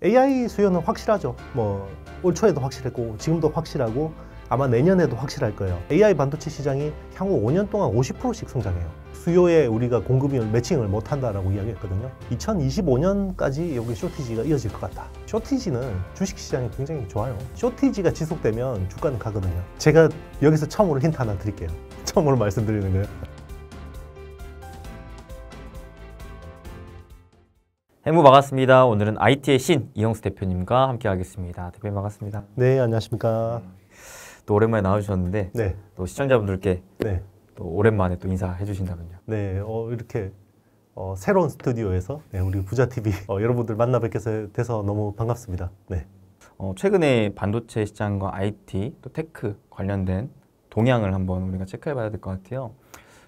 AI 수요는 확실하죠. 올 초에도 확실했고 지금도 확실하고 아마 내년에도 확실할 거예요. AI 반도체 시장이 향후 5년 동안 50%씩 성장해요. 수요에 우리가 공급이 매칭을 못한다라고 이야기했거든요. 2025년까지 여기 쇼티지가 이어질 것 같다. 쇼티지는 주식시장이 굉장히 좋아요. 쇼티지가 지속되면 주가는 가거든요. 제가 여기서 처음으로 힌트 하나 드릴게요. 처음으로 말씀드리는 거예요. 행무 반갑습니다. 오늘은 IT의 신 이영수 대표님과 함께 하겠습니다. 대표님 반갑습니다. 네, 안녕하십니까. 또 오랜만에 나와주셨는데 네. 또 시청자분들께 네. 또 오랜만에 또 인사해 주신다면요. 네, 이렇게 새로운 스튜디오에서 우리 부자TV 여러분들 만나 뵙게 돼서 너무 반갑습니다. 네. 최근에 반도체 시장과 IT 또 테크 관련된 동향을 한번 우리가 체크해 봐야 될 것 같아요.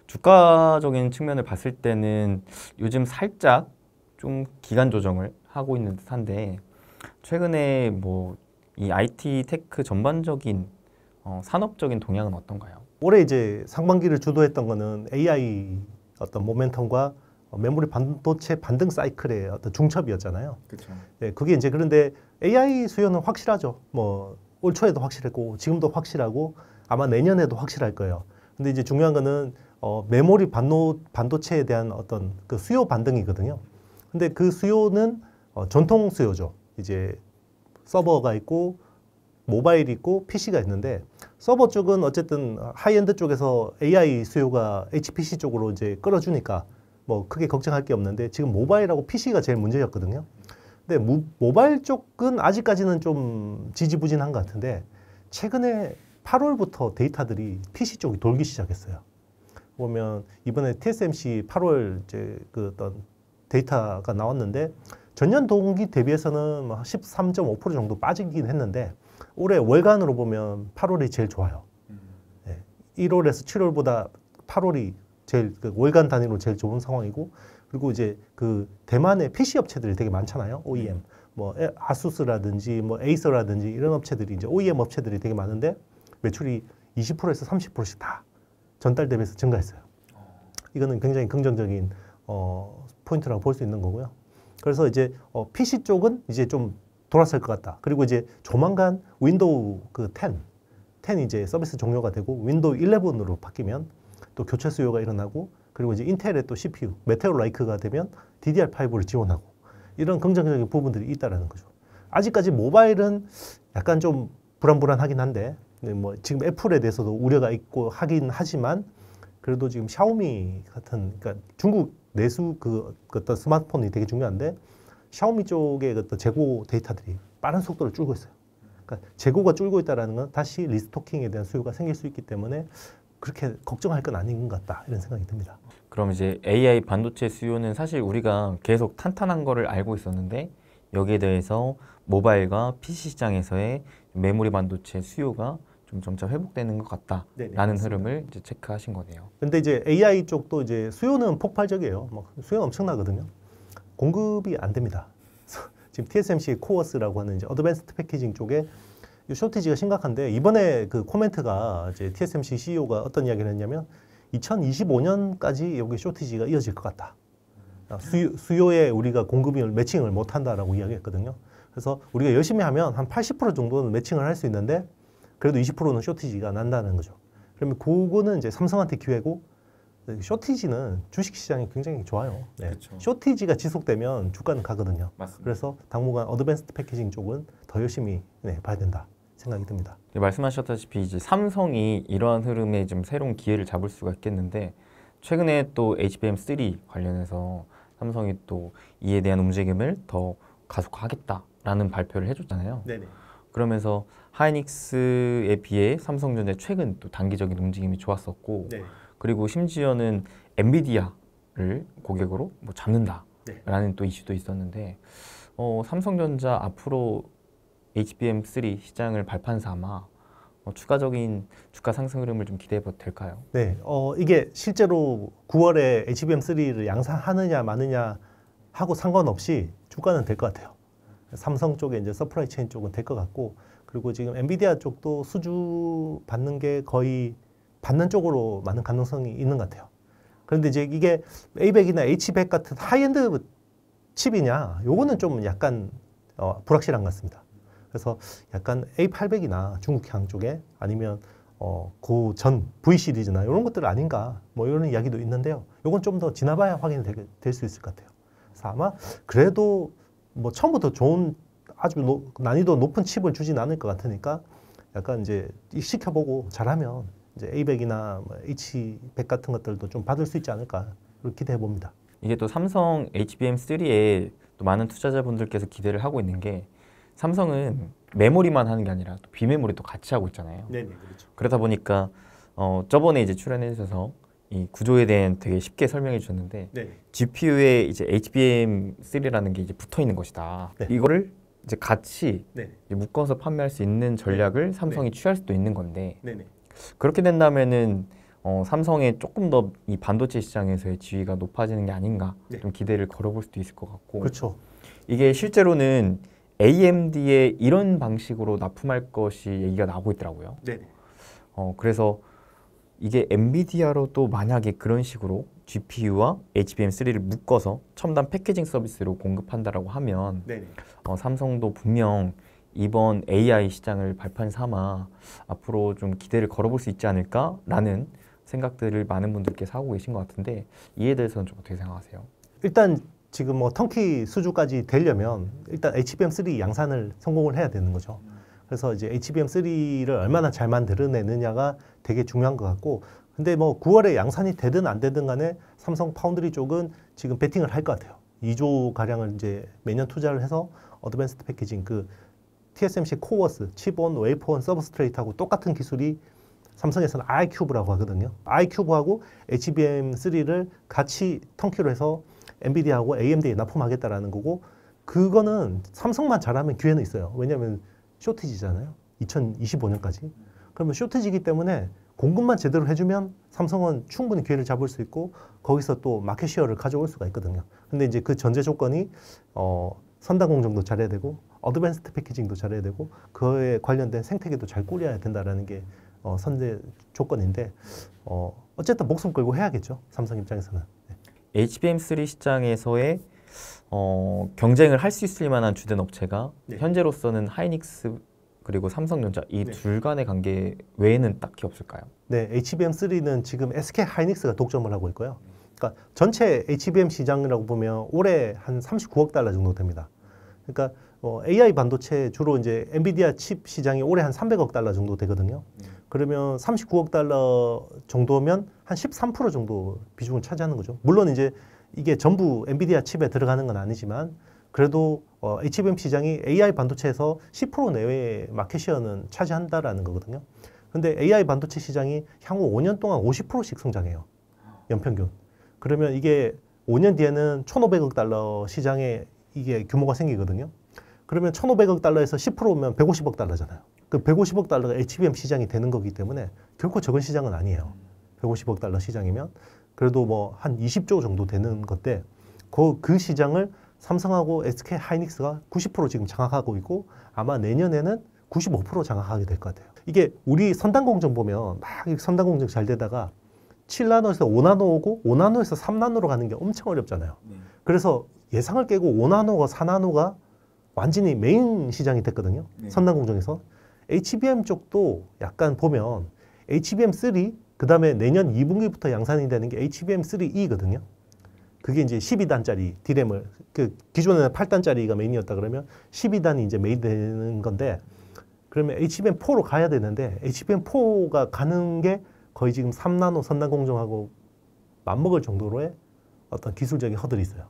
주가적인 측면을 봤을 때는 요즘 살짝 좀 기간 조정을 하고 있는 듯한데 최근에 이 IT 테크 전반적인 산업적인 동향은 어떤가요? 올해 이제 상반기를 주도했던 거는 AI 어떤 모멘텀과 메모리 반도체 반등 사이클의 어떤 중첩이었잖아요. 그렇죠. 네, 그게 이제 그런데 AI 수요는 확실하죠. 올 초에도 확실했고 지금도 확실하고 아마 내년에도 확실할 거예요. 근데 이제 중요한 거는 메모리 반도체에 대한 어떤 그 수요 반등이거든요. 근데 그 수요는 전통 수요죠. 이제 서버가 있고 모바일이 있고 PC가 있는데 서버 쪽은 어쨌든 하이엔드 쪽에서 AI 수요가 HPC 쪽으로 이제 끌어주니까 크게 걱정할 게 없는데 지금 모바일하고 PC가 제일 문제였거든요. 근데 모바일 쪽은 아직까지는 좀 지지부진한 것 같은데 최근에 8월부터 데이터들이 PC 쪽이 돌기 시작했어요. 보면 이번에 TSMC 8월 이제 그 어떤 데이터가 나왔는데 전년 동기 대비해서는 13.5% 정도 빠지긴 했는데 올해 월간으로 보면 8월이 제일 좋아요. 네. 1월에서 7월보다 8월이 제일 월간 단위로 제일 좋은 상황이고 그리고 이제 그 대만의 PC 업체들이 되게 많잖아요. OEM 아수스라든지 에이서라든지 이런 업체들이 이제 OEM 업체들이 되게 많은데 매출이 20%에서 30%씩 다 전달 대비해서 증가했어요. 이거는 굉장히 긍정적인 포인트라고 볼 수 있는 거고요. 그래서 이제 PC 쪽은 이제 좀 돌아설 것 같다. 그리고 이제 조만간 윈도우 10 이제 서비스 종료가 되고 윈도우 11으로 바뀌면 또 교체 수요가 일어나고 그리고 이제 인텔의 또 CPU 메테오 라이크가 되면 DDR5를 지원하고 이런 긍정적인 부분들이 있다라는 거죠. 아직까지 모바일은 약간 좀 불안불안하긴 한데 지금 애플에 대해서도 우려가 있고 하긴 하지만 그래도 지금 샤오미 같은 그러니까 중국 내수 어떤 스마트폰이 되게 중요한데 샤오미 쪽의 어떤 재고 데이터들이 빠른 속도로 줄고 있어요. 그러니까 재고가 줄고 있다는 건 다시 리스토킹에 대한 수요가 생길 수 있기 때문에 그렇게 걱정할 건 아닌 것 같다 이런 생각이 듭니다. 그럼 이제 AI 반도체 수요는 사실 우리가 계속 탄탄한 거를 알고 있었는데 여기에 대해서 모바일과 PC 시장에서의 메모리 반도체 수요가 좀 점차 회복되는 것 같다라는 흐름을 이제 체크하신 거네요. 근데 이제 AI 쪽도 이제 수요는 폭발적이에요. 수요는 엄청나거든요. 공급이 안 됩니다. 지금 TSMC 코어스라고 하는 이제 어드밴스드 패키징 쪽에 이 쇼티지가 심각한데 이번에 그 코멘트가 이제 TSMC CEO가 어떤 이야기를 했냐면 2025년까지 여기 쇼티지가 이어질 것 같다. 수요에 우리가 공급이 매칭을 못 한다라고 이야기했거든요. 그래서 우리가 열심히 하면 한 80% 정도는 매칭을 할 수 있는데 그래도 20%는 쇼티지가 난다는 거죠. 그러면 그거는 이제 삼성한테 기회고 쇼티지는 주식시장이 굉장히 좋아요. 네. 그렇죠. 쇼티지가 지속되면 주가는 가거든요. 맞습니다. 그래서 당분간 어드밴스드 패키징 쪽은 더 열심히 봐야 된다 생각이 듭니다. 말씀하셨다시피 이제 삼성이 이러한 흐름에 좀 새로운 기회를 잡을 수가 있겠는데 최근에 또 HBM3 관련해서 삼성이 또 이에 대한 움직임을 더 가속화하겠다라는 발표를 해줬잖아요. 네네. 그러면서 하이닉스에 비해 삼성전자 최근 또 단기적인 움직임이 좋았었고 네. 그리고 심지어는 엔비디아를 고객으로 잡는다라는 또 이슈도 있었는데 삼성전자 앞으로 HBM3 시장을 발판 삼아 추가적인 주가 상승 흐름을 좀 기대해봐도 될까요? 네, 이게 실제로 9월에 HBM3를 양산하느냐 마느냐 하고 상관없이 주가는 될 것 같아요. 삼성 쪽에 이제 서프라이 체인 쪽은 될 것 같고 그리고 지금 엔비디아 쪽도 수주 받는 게 거의 받는 쪽으로 많은 가능성이 있는 것 같아요. 그런데 이제 이게 A100이나 H100 같은 하이엔드 칩이냐 요거는 좀 약간 불확실한 것 같습니다. 그래서 약간 A800이나 중국향 쪽에 아니면 그 전 V 시리즈나 이런 것들 아닌가 뭐 이런 이야기도 있는데요. 이건 좀 더 지나봐야 확인이 될 수 있을 것 같아요. 그래서 아마 그래도 뭐 처음부터 좋은 아주 난이도 높은 칩을 주진 않을 것 같으니까 약간 이제 시켜보고 잘하면 이제 A100이나 H100 같은 것들도 좀 받을 수 있지 않을까 그렇게 기대해 봅니다. 이게 또 삼성 HBM3에 또 많은 투자자분들께서 기대를 하고 있는 게 삼성은 메모리만 하는 게 아니라 또 비메모리도 같이 하고 있잖아요. 네, 그렇죠. 그러다 보니까 저번에 이제 출연해 주셔서 이 구조에 대한 되게 쉽게 설명해 주셨는데 네. GPU에 이제 HBM3라는 게 이제 붙어 있는 것이다. 네. 이거를 이제 같이 네. 이제 묶어서 판매할 수 있는 전략을 삼성이 취할 수도 있는 건데 네. 그렇게 된다면은 삼성의 조금 더 이 반도체 시장에서의 지위가 높아지는 게 아닌가 네. 좀 기대를 걸어볼 수도 있을 것 같고 그렇죠. 이게 실제로는 AMD에 이런 방식으로 납품할 것이 얘기가 나오고 있더라고요. 네. 그래서 이게 엔비디아로 또 만약에 그런 식으로 GPU와 HBM3를 묶어서 첨단 패키징 서비스로 공급한다라고 하면 네. 삼성도 분명 이번 AI 시장을 발판 삼아 앞으로 좀 기대를 걸어볼 수 있지 않을까라는 생각들을 많은 분들께서 하고 계신 것 같은데 이에 대해서는 좀 어떻게 생각하세요? 일단 지금 뭐 턴키 수주까지 되려면 일단 HBM3 양산을 성공을 해야 되는 거죠. 그래서 이제 HBM3를 얼마나 잘 만들어내느냐가 되게 중요한 것 같고, 근데 뭐 9월에 양산이 되든 안 되든 간에 삼성 파운드리 쪽은 지금 베팅을 할 것 같아요. 2조 가량을 이제 매년 투자를 해서 어드밴스드 패키징 그 TSMC 코어스, 칩온, 웨이퍼온, 서브스트레이트하고 똑같은 기술이 삼성에서는 iCube라고 하거든요. iCube하고 HBM3를 같이 턴키로 해서 엔비디아하고 AMD에 납품하겠다라는 거고, 그거는 삼성만 잘하면 기회는 있어요. 왜냐하면 쇼티지잖아요. 2025년까지. 그러면 쇼티지이기 때문에 공급만 제대로 해주면 삼성은 충분히 기회를 잡을 수 있고 거기서 또 마켓 시어를 가져올 수가 있거든요. 근데 이제 그 전제 조건이 선단 공정도 잘해야 되고 어드밴스드 패키징도 잘해야 되고 그에 관련된 생태계도 잘 꾸려야 된다라는 게 선제 조건인데 어쨌든 목숨 걸고 해야겠죠. 삼성 입장에서는. 네. HBM3 시장에서의 경쟁을 할 수 있을 만한 주된 업체가 네. 현재로서는 하이닉스 그리고 삼성전자 이 네. 둘 간의 관계 외에는 딱히 없을까요? 네, HBM3는 지금 SK 하이닉스가 독점을 하고 있고요. 그러니까 전체 HBM 시장이라고 보면 올해 한 39억 달러 정도 됩니다. 그러니까 AI 반도체 주로 이제 엔비디아 칩 시장이 올해 한 300억 달러 정도 되거든요. 그러면 39억 달러 정도면 한 13% 정도 비중을 차지하는 거죠. 물론 이제 이게 전부 엔비디아 칩에 들어가는 건 아니지만 그래도 HBM 시장이 AI 반도체에서 10% 내외의 마켓시어는 차지한다라는 거거든요. 근데 AI 반도체 시장이 향후 5년 동안 50%씩 성장해요. 연평균. 그러면 이게 5년 뒤에는 1,500억 달러 시장에 이게 규모가 생기거든요. 그러면 1,500억 달러에서 10%면 150억 달러잖아요. 그 150억 달러가 HBM 시장이 되는 거기 때문에 결코 적은 시장은 아니에요. 150억 달러 시장이면 그래도 뭐 한 20조 정도 되는 건데 그 시장을 삼성하고 SK 하이닉스가 90% 지금 장악하고 있고 아마 내년에는 95% 장악하게 될 것 같아요. 이게 우리 선단 공정 보면 막 선단 공정 잘 되다가 7나노에서 5나노 오고 5나노에서 3나노로 가는 게 엄청 어렵잖아요. 그래서 예상을 깨고 5나노가 4나노가 완전히 메인 시장이 됐거든요. 선단 공정에서. HBM 쪽도 약간 보면 HBM3 그다음에 내년 2분기부터 양산이 되는 게 HBM3E거든요. 그게 이제 12단짜리 디램을 그 기존에는 8단짜리가 메인이었다 그러면 12단이 이제 메인 되는 건데 그러면 HBM4로 가야 되는데 HBM4가 가는 게 거의 지금 3나노 선단 공정하고 맞먹을 정도로의 어떤 기술적인 허들이 있어요.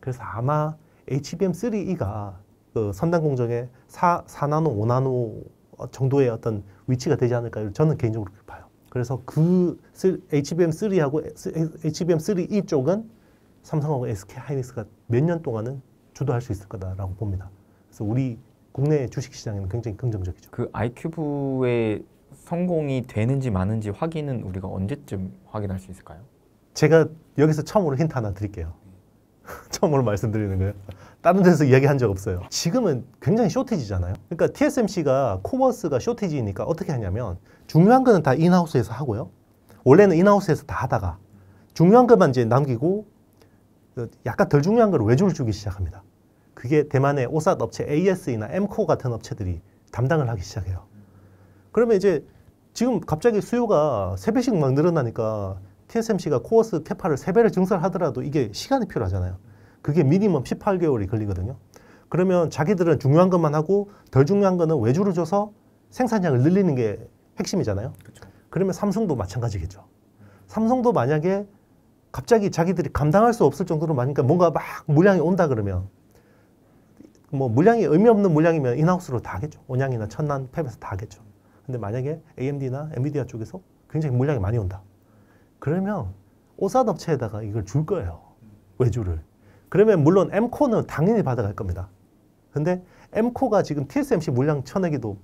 그래서 아마 HBM3E가 그 선단 공정의 4나노, 5나노 정도의 어떤 위치가 되지 않을까 저는 개인적으로 그렇게 봐요. 그래서 그 HBM3하고 HBM3E 쪽은 삼성하고 SK 하이닉스가 몇 년 동안은 주도할 수 있을 거다라고 봅니다. 그래서 우리 국내 주식시장에는 굉장히 긍정적이죠. 그 아이큐브의 성공이 되는지 마는지 확인은 우리가 언제쯤 확인할 수 있을까요? 제가 여기서 처음으로 힌트 하나 드릴게요. 처음으로 말씀드리는 거예요. 다른 데서 이야기한 적 없어요. 지금은 굉장히 쇼티지잖아요. 그러니까 TSMC가 코머스가 쇼티지니까 어떻게 하냐면 중요한 거는 다 인하우스에서 하고요. 원래는 인하우스에서 다 하다가 중요한 것만 이제 남기고 약간 덜 중요한 걸 외주를 주기 시작합니다. 그게 대만의 오삿 업체 AS나 엠코 같은 업체들이 담당을 하기 시작해요. 그러면 이제 지금 갑자기 수요가 3배씩 막 늘어나니까 TSMC가 코어스 캐파를 3배를 증설하더라도 이게 시간이 필요하잖아요. 그게 미니멈 18개월이 걸리거든요. 그러면 자기들은 중요한 것만 하고 덜 중요한 거는 외주를 줘서 생산량을 늘리는 게 핵심이잖아요. 그렇죠. 그러면 삼성도 마찬가지겠죠. 삼성도 만약에 갑자기 자기들이 감당할 수 없을 정도로 많으니까 뭔가 막 물량이 온다 그러면 뭐 물량이 의미 없는 물량이면 인하우스로 다 하겠죠. 온양이나 천안, 팹에서 다 하겠죠. 근데 만약에 AMD나 엔비디아 쪽에서 굉장히 물량이 많이 온다. 그러면 오삿 업체에다가 이걸 줄 거예요. 외주를. 그러면 물론 M코는 당연히 받아갈 겁니다. 근데 M코가 지금 TSMC 물량 쳐내기도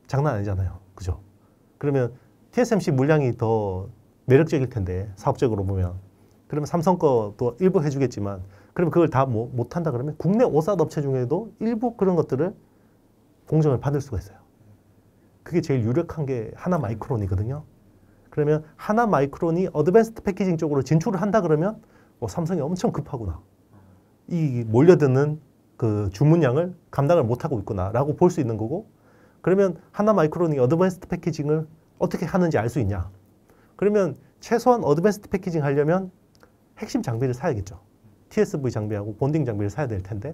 장난 아니잖아요. 그죠? 그러면 TSMC 물량이 더 매력적일 텐데 사업적으로 보면 그러면 삼성 거도 일부 해주겠지만 그러면 그걸 다 못한다 그러면 국내 오삿 업체 중에도 일부 그런 것들을 공정을 받을 수가 있어요. 그게 제일 유력한 게 하나 마이크론이거든요. 그러면 하나 마이크론이 어드밴스드 패키징 쪽으로 진출을 한다 그러면 삼성이 엄청 급하구나. 이 몰려드는 그 주문량을 감당을 못하고 있구나라고 볼 수 있는 거고 그러면 하나 마이크론이 어드밴스드 패키징을 어떻게 하는지 알 수 있냐. 그러면 최소한 어드밴스드 패키징 하려면 핵심 장비를 사야겠죠. TSV 장비하고 본딩 장비를 사야 될 텐데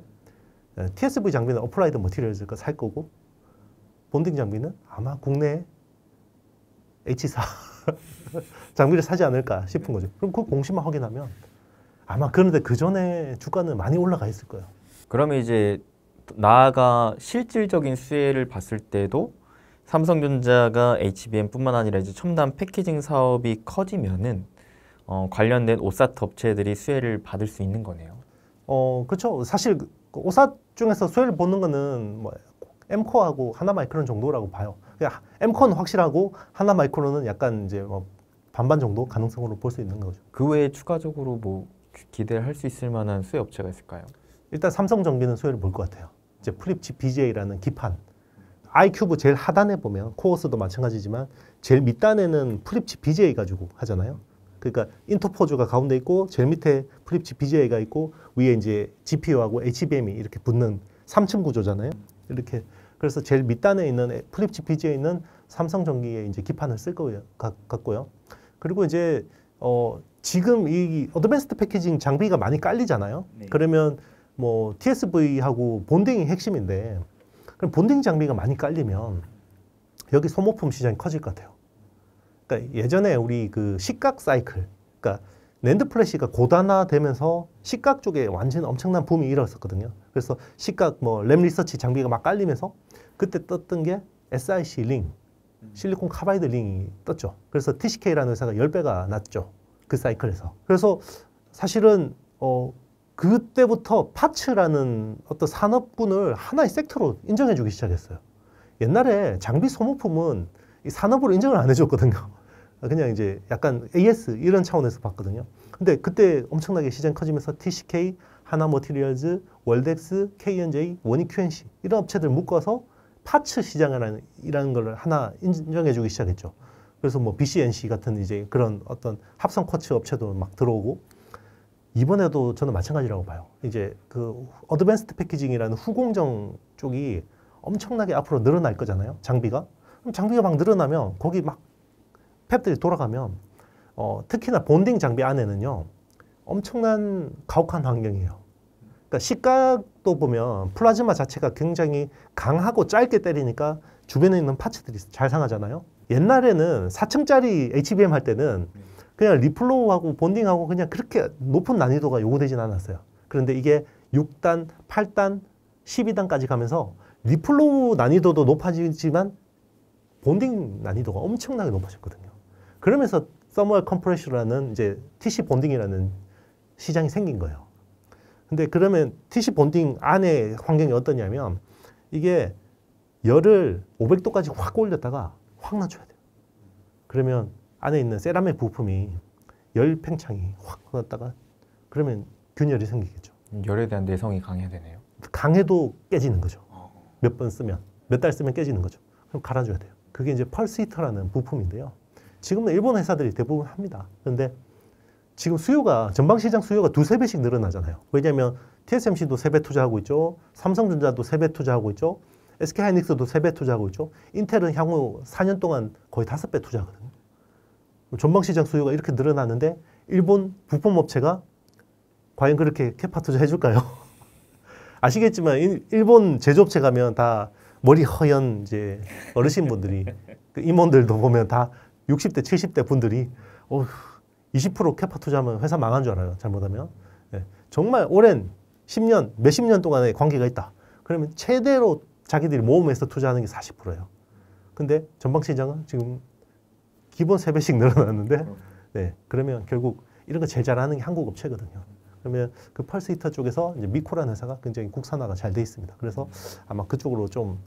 TSV 장비는 어플라이드 머티리얼즈가 살 거고 본딩 장비는 아마 국내 H사 장비를 사지 않을까 싶은 거죠. 그럼 그 공시만 확인하면 아마 그런데 그 전에 주가는 많이 올라가 있을 거예요. 그러면 이제 나아가 실질적인 수혜를 봤을 때도 삼성전자가 HBM뿐만 아니라 이제 첨단 패키징 사업이 커지면은 관련된 오삿 업체들이 수혜를 받을 수 있는 거네요. 그렇죠. 사실 그 오삿 중에서 수혜를 보는 거는 뭐 M코하고 하나마이크론 정도라고 봐요. 그러니까 M코는 확실하고 하나마이크론은 약간 이제 뭐 반반 정도 가능성으로 볼 수 있는 거죠. 그 외에 추가적으로 뭐 기대를 할 수 있을 만한 수혜 업체가 있을까요? 일단 삼성전기는 수혜를 볼 것 같아요. 이제 플립칩 BGA라는 기판. 아이큐브 제일 하단에 보면 코어스도 마찬가지지만 제일 밑단에는 플립칩 BGA 가지고 하잖아요. 그러니까 인터포즈가 가운데 있고 제일 밑에 플립칩 BGA가 있고 위에 이제 GPU하고 HBM이 이렇게 붙는 3층 구조잖아요. 이렇게 그래서 제일 밑단에 있는 플립칩 BGA는 삼성전기에 이제 기판을 쓸 거예요. 같고요. 그리고 이제 지금 이 어드밴스드 패키징 장비가 많이 깔리잖아요. 네. 그러면 뭐 TSV하고 본딩이 핵심인데 그럼 본딩 장비가 많이 깔리면 여기 소모품 시장이 커질 것 같아요. 그러니까 예전에 우리 그 시각 사이클, 그러니까 낸드 플래시가 고단화되면서 시각 쪽에 완전 엄청난 붐이 일어났었거든요. 그래서 시각 뭐 램 리서치 장비가 막 깔리면서 그때 떴던 게 SiC 링, 실리콘 카바이드 링이 떴죠. 그래서 TCK라는 회사가 10배가 났죠. 그 사이클에서. 그래서 사실은 그때부터 파츠라는 어떤 산업군을 하나의 섹터로 인정해주기 시작했어요. 옛날에 장비 소모품은 이 산업으로 인정을 안 해줬거든요. 그냥 이제 약간 AS 이런 차원에서 봤거든요. 근데 그때 엄청나게 시장 커지면서 TCK, 하나머티리얼즈, 월덱스, K&J, 원익 QNC 이런 업체들 묶어서 파츠 시장이라는 걸 하나 인정해주기 시작했죠. 그래서 뭐 BCNC 같은 이제 그런 어떤 합성 쿼츠 업체도 막 들어오고 이번에도 저는 마찬가지라고 봐요. 이제 그 어드밴스드 패키징이라는 후공정 쪽이 엄청나게 앞으로 늘어날 거잖아요. 장비가. 그럼 장비가 막 늘어나면 거기 막 팹들이 돌아가면 특히나 본딩 장비 안에는요. 엄청난 가혹한 환경이에요. 그러니까 시각도 보면 플라즈마 자체가 굉장히 강하고 짧게 때리니까 주변에 있는 파츠들이 잘 상하잖아요. 옛날에는 4층짜리 HBM 할 때는 그냥 리플로우하고 본딩하고 그냥 그렇게 높은 난이도가 요구되진 않았어요. 그런데 이게 6단, 8단, 12단까지 가면서 리플로우 난이도도 높아지지만 본딩 난이도가 엄청나게 높아졌거든요. 그러면서 서멀 컴프레셔라는 이제 TC 본딩이라는 시장이 생긴 거예요. 근데 그러면 TC 본딩 안에 환경이 어떠냐면 이게 열을 500도까지 확 올렸다가 확 낮춰야 돼요. 그러면 안에 있는 세라믹 부품이 열 팽창이 확 났다가 그러면 균열이 생기겠죠. 열에 대한 내성이 강해야 되네요. 강해도 깨지는 거죠. 몇 번 쓰면, 몇 달 쓰면 깨지는 거죠. 그럼 갈아줘야 돼요. 그게 이제 펄스 히터라는 부품인데요. 지금은 일본 회사들이 대부분 합니다. 그런데 지금 수요가 전방시장 수요가 2~3배씩 늘어나잖아요. 왜냐하면 TSMC도 3배 투자하고 있죠. 삼성전자도 3배 투자하고 있죠. SK하이닉스도 3배 투자하고 있죠. 인텔은 향후 4년 동안 거의 5배 투자하거든요. 전방시장 수요가 이렇게 늘어나는데 일본 부품업체가 과연 그렇게 캐파 투자 해줄까요? 아시겠지만 일본 제조업체 가면 다 머리 허연 이제 어르신분들이 그 임원들도 보면 다 60대, 70대 분들이 20% 캐파 투자하면 회사 망한 줄 알아요. 잘못하면. 네. 정말 오랜 10년, 몇십 년 동안의 관계가 있다. 그러면 최대로 자기들이 모험해서 투자하는 게 40%예요. 근데 전방시장은 지금 기본 3배씩 늘어났는데 네. 그러면 결국 이런 거 제일 잘하는 게 한국 업체거든요. 그러면 그 펄스 히터 쪽에서 이제 미코라는 회사가 굉장히 국산화가 잘 돼 있습니다. 그래서 아마 그쪽으로 좀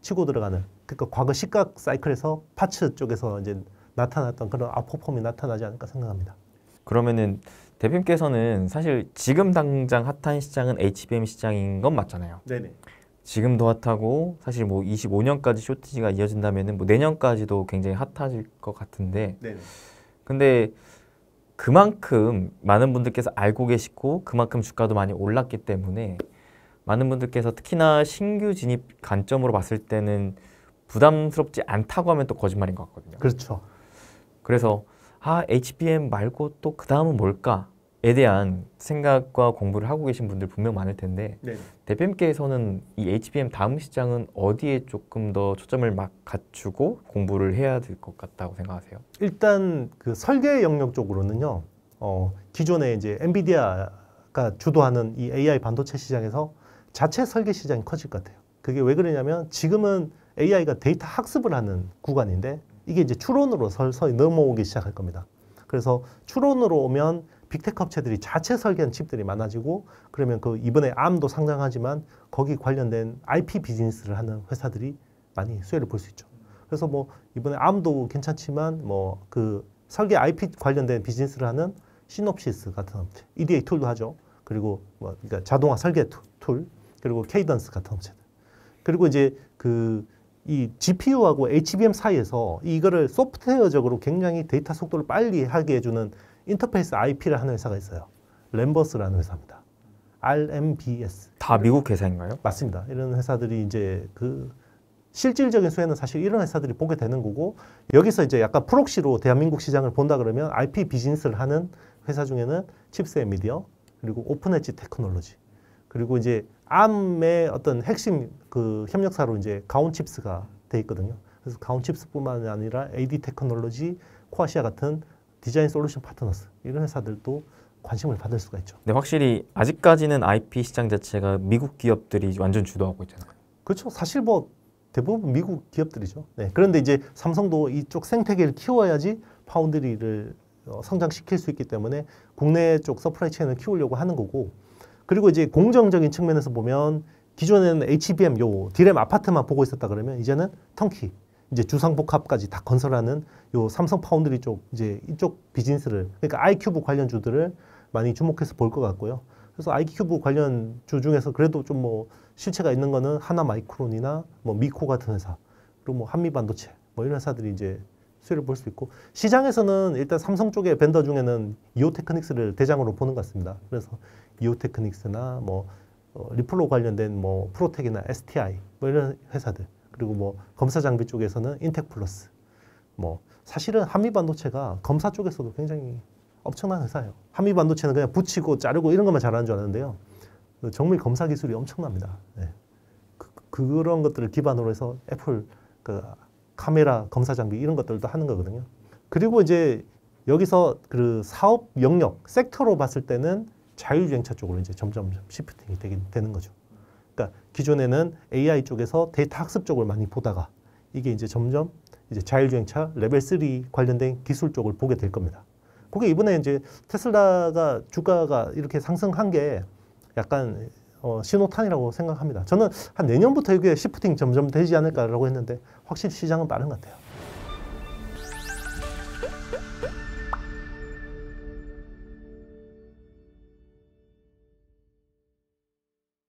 치고 들어가는, 그러니까 과거 시각 사이클에서 파츠 쪽에서 이제 나타났던 그런 아포폼이 나타나지 않을까 생각합니다. 그러면은 대표님께서는 사실 지금 당장 핫한 시장은 HBM 시장인 건 맞잖아요. 네네. 지금도 핫하고 사실 뭐 25년까지 쇼티지가 이어진다면은 뭐 내년까지도 굉장히 핫해질 것 같은데. 네네. 근데 그만큼 많은 분들께서 알고 계시고 그만큼 주가도 많이 올랐기 때문에 많은 분들께서 특히나 신규 진입 관점으로 봤을 때는 부담스럽지 않다고 하면 또 거짓말인 것 같거든요. 그렇죠. 그래서 HBM 말고 또 그 다음은 뭘까에 대한 생각과 공부를 하고 계신 분들 분명 많을 텐데 네. 대표님께서는 이 HBM 다음 시장은 어디에 조금 더 초점을 막 갖추고 공부를 해야 될 것 같다고 생각하세요? 일단 그 설계 영역 쪽으로는요. 기존에 이제 엔비디아가 주도하는 이 AI 반도체 시장에서 자체 설계 시장이 커질 것 같아요. 그게 왜 그러냐면 지금은 AI가 데이터 학습을 하는 구간인데 이게 이제 추론으로 서서히 넘어오기 시작할 겁니다. 그래서 추론으로 오면 빅테크 업체들이 자체 설계한 칩들이 많아지고 그러면 그 이번에 ARM도 상장하지만 거기 관련된 IP 비즈니스를 하는 회사들이 많이 수혜를 볼 수 있죠. 그래서 뭐 이번에 ARM도 괜찮지만 뭐 그 설계 IP 관련된 비즈니스를 하는 시놉시스 같은 업체, EDA 툴도 하죠. 그리고 뭐 그러니까 자동화 설계 툴, 그리고 케이던스 같은 업체들. 그리고 이제 이 GPU하고 HBM 사이에서 이거를 소프트웨어적으로 굉장히 데이터 속도를 빨리 하게 해주는 인터페이스 IP를 하는 회사가 있어요. 램버스라는 회사입니다. RMBS. 다 미국 회사인가요? 맞습니다. 이런 회사들이 이제 그 실질적인 수혜는 사실 이런 회사들이 보게 되는 거고 여기서 이제 약간 프록시로 대한민국 시장을 본다 그러면 IP 비즈니스를 하는 회사 중에는 칩스 엔비디어 그리고 오픈 엣지 테크놀로지 그리고 이제 ARM의 어떤 핵심 그 협력사로 이제 가온칩스가 돼 있거든요. 그래서 가온칩스뿐만 아니라 AD 테크놀로지, 코아시아 같은 디자인 솔루션 파트너스 이런 회사들도 관심을 받을 수가 있죠. 네, 확실히 아직까지는 IP 시장 자체가 미국 기업들이 완전 주도하고 있잖아요. 그렇죠. 사실 뭐 대부분 미국 기업들이죠. 네. 그런데 이제 삼성도 이쪽 생태계를 키워야지 파운드리를 성장시킬 수 있기 때문에 국내 쪽 서프라이 체인을 키우려고 하는 거고 그리고 이제 공정적인 측면에서 보면 기존에는 HBM 요 디램 아파트만 보고 있었다 그러면 이제는 턴키 이제 주상복합까지 다 건설하는 요 삼성 파운드리 쪽 이제 이쪽 비즈니스를 그러니까 아이큐브 관련주들을 많이 주목해서 볼 것 같고요. 그래서 아이큐브 관련주 중에서 그래도 좀 뭐 실체가 있는 거는 하나마이크론이나 뭐 미코 같은 회사 그리고 뭐 한미반도체 뭐 이런 회사들이 이제 수혜를 볼 수 있고 시장에서는 일단 삼성 쪽의 벤더 중에는 이오테크닉스를 대장으로 보는 것 같습니다. 그래서 이오테크닉스나 뭐 리플로 관련된 뭐 프로텍이나 STI 뭐 이런 회사들 그리고 뭐 검사 장비 쪽에서는 인텍플러스 뭐 사실은 한미반도체가 검사 쪽에서도 굉장히 엄청난 회사예요. 한미반도체는 그냥 붙이고 자르고 이런 것만 잘하는 줄 아는데요. 정밀 검사 기술이 엄청납니다. 네. 그런 것들을 기반으로 해서 애플 그 카메라 검사 장비 이런 것들도 하는 거거든요. 그리고 이제 여기서 그 사업 영역 섹터로 봤을 때는 자율주행차 쪽으로 이제 점점 시프팅이 되는 거죠. 그러니까 기존에는 AI 쪽에서 데이터 학습 쪽을 많이 보다가 이게 이제 점점 이제 자율주행차 레벨 3 관련된 기술 쪽을 보게 될 겁니다. 그게 이번에 이제 테슬라가 주가가 이렇게 상승한 게 약간 신호탄이라고 생각합니다. 저는 한 내년부터 이게 시프팅 점점 되지 않을까라고 했는데 확실히 시장은 빠른 것 같아요.